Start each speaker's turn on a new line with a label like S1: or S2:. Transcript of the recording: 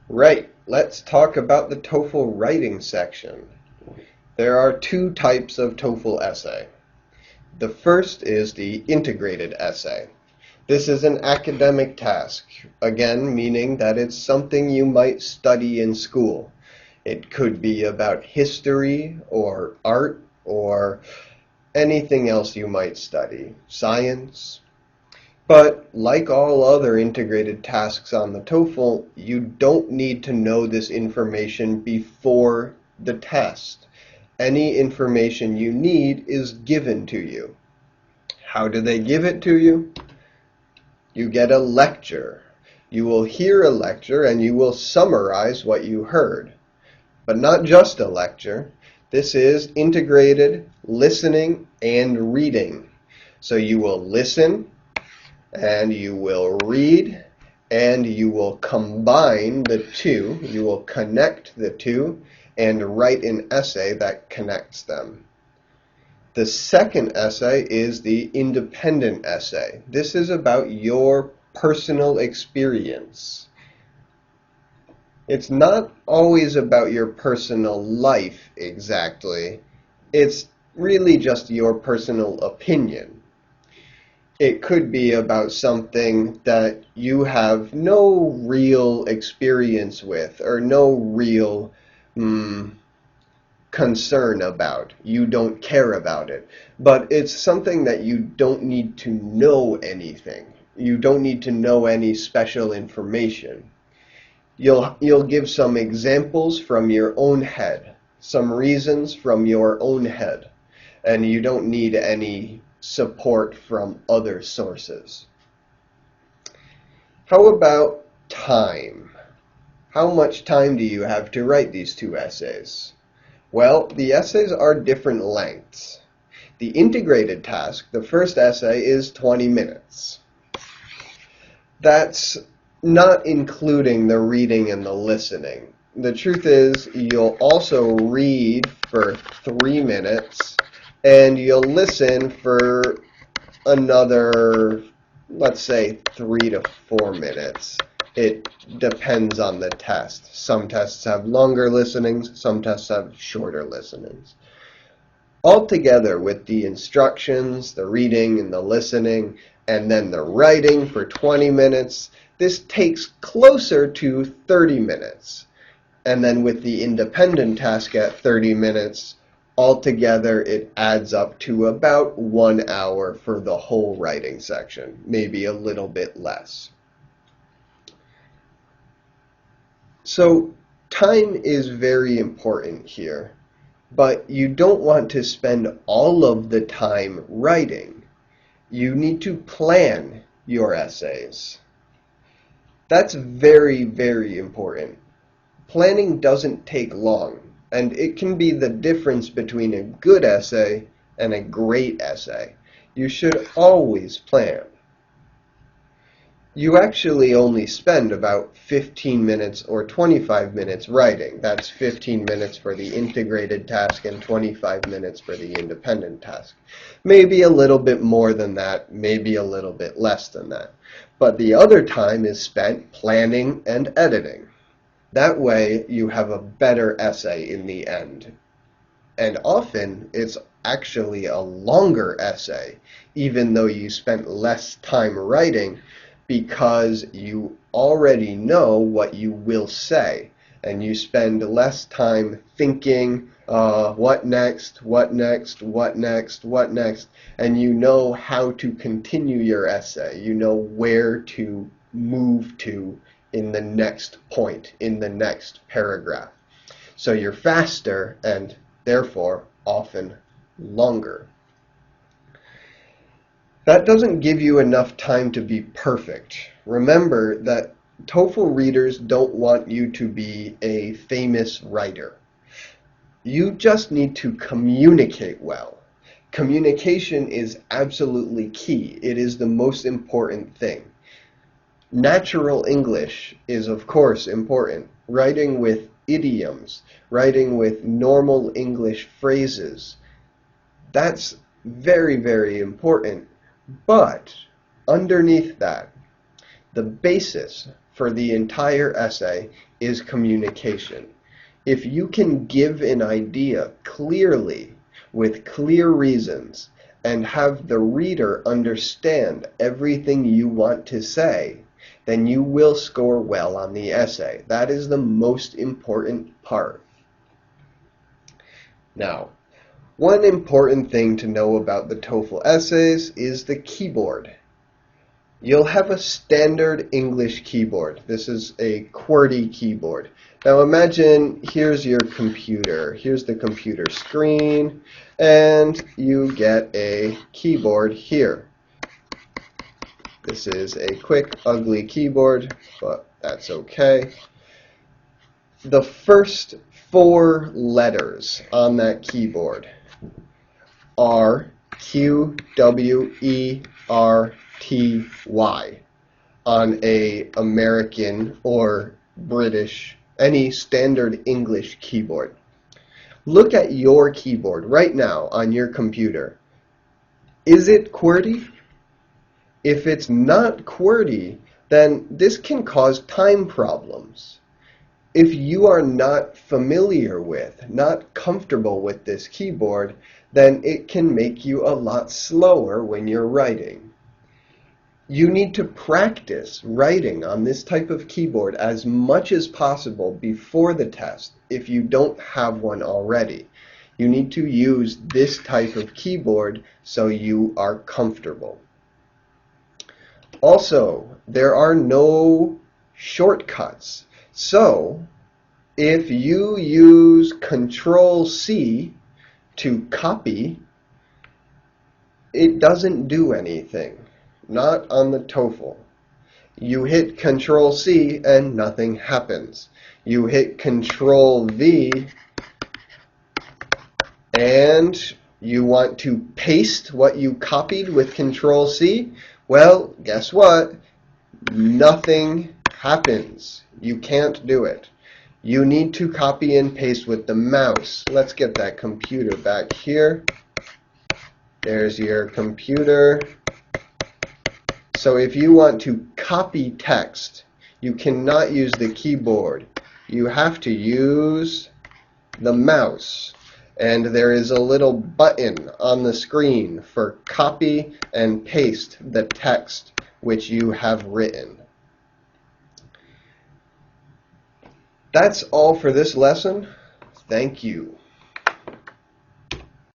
S1: Right, let's talk about the TOEFL writing section. There are two types of TOEFL essay. The first is the integrated essay. This is an academic task, again meaning that it's something you might study in school. It could be about history or art or anything else you might study, science. But like all other integrated tasks on the TOEFL, you don't need to know this information before the test. Any information you need is given to you. How do they give it to you? You get a lecture. You will hear a lecture and you will summarize what you heard. But not just a lecture. This is integrated listening and reading. So you will listen, and you will read, and you will combine the two, you will connect the two, and write an essay that connects them. The second essay is the independent essay. This is about your personal experience. It's not always about your personal life exactly. It's really just your personal opinion. It could be about something that you have no real experience with or no real concern about. You don't care about it. But it's something that you don't need to know anything. You don't need to know any special information. You'll give some examples from your own head, some reasons from your own head, and you don't need any support from other sources. How about time? How much time do you have to write these two essays? Well, the essays are different lengths. The integrated task, the first essay, is 20 minutes. That's not including the reading and the listening. The truth is, you'll also read for 3 minutes, and you'll listen for another, let's say, 3 to 4 minutes. It depends on the test. Some tests have longer listenings, some tests have shorter listenings. Altogether, with the instructions, the reading and the listening, and then the writing for 20 minutes, this takes closer to 30 minutes. And then with the independent task at 30 minutes, altogether it adds up to about 1 hour for the whole writing section, maybe a little bit less. So time is very important here, but you don't want to spend all of the time writing. You need to plan your essays. That's very, very important. Planning doesn't take long, and it can be the difference between a good essay and a great essay. You should always plan. You actually only spend about 15 minutes or 25 minutes writing. That's 15 minutes for the integrated task and 25 minutes for the independent task. Maybe a little bit more than that, maybe a little bit less than that. But the other time is spent planning and editing. That way you have a better essay in the end. And often it's actually a longer essay, even though you spent less time writing, because you already know what you will say, and you spend less time thinking, what next, what next, what next, what next, and you know how to continue your essay. You know where to move to in the next point, in the next paragraph. So you're faster and therefore often longer. That doesn't give you enough time to be perfect. Remember that TOEFL readers don't want you to be a famous writer. You just need to communicate well. Communication is absolutely key. It is the most important thing. Natural English is, of course, important. Writing with idioms, writing with normal English phrases, that's very, very important. But underneath that, the basis for the entire essay is communication. If you can give an idea clearly with clear reasons and have the reader understand everything you want to say, then you will score well on the essay. That is the most important part. Now, one important thing to know about the TOEFL essays is the keyboard. You'll have a standard English keyboard. This is a QWERTY keyboard. Now imagine here's your computer. Here's the computer screen, and you get a keyboard here. This is a quick, ugly keyboard, but that's okay. The first 4 letters on that keyboard are Q, W, E, R, T-Y on a American or British, any standard English keyboard. Look at your keyboard right now on your computer. Is it QWERTY? If it's not QWERTY, then this can cause time problems. If you are not familiar with, not comfortable with this keyboard, then it can make you a lot slower when you're writing. You need to practice writing on this type of keyboard as much as possible before the test if you don't have one already. You need to use this type of keyboard so you are comfortable. Also, there are no shortcuts. So, if you use Control-C to copy, it doesn't do anything. Not on the TOEFL. You hit Control-C and nothing happens. You hit Control-V and you want to paste what you copied with Control-C. Well, guess what? Nothing happens. You can't do it. You need to copy and paste with the mouse. Let's get that computer back here. There's your computer. So if you want to copy text, you cannot use the keyboard. You have to use the mouse. And there is a little button on the screen for copy and paste the text which you have written. That's all for this lesson. Thank you.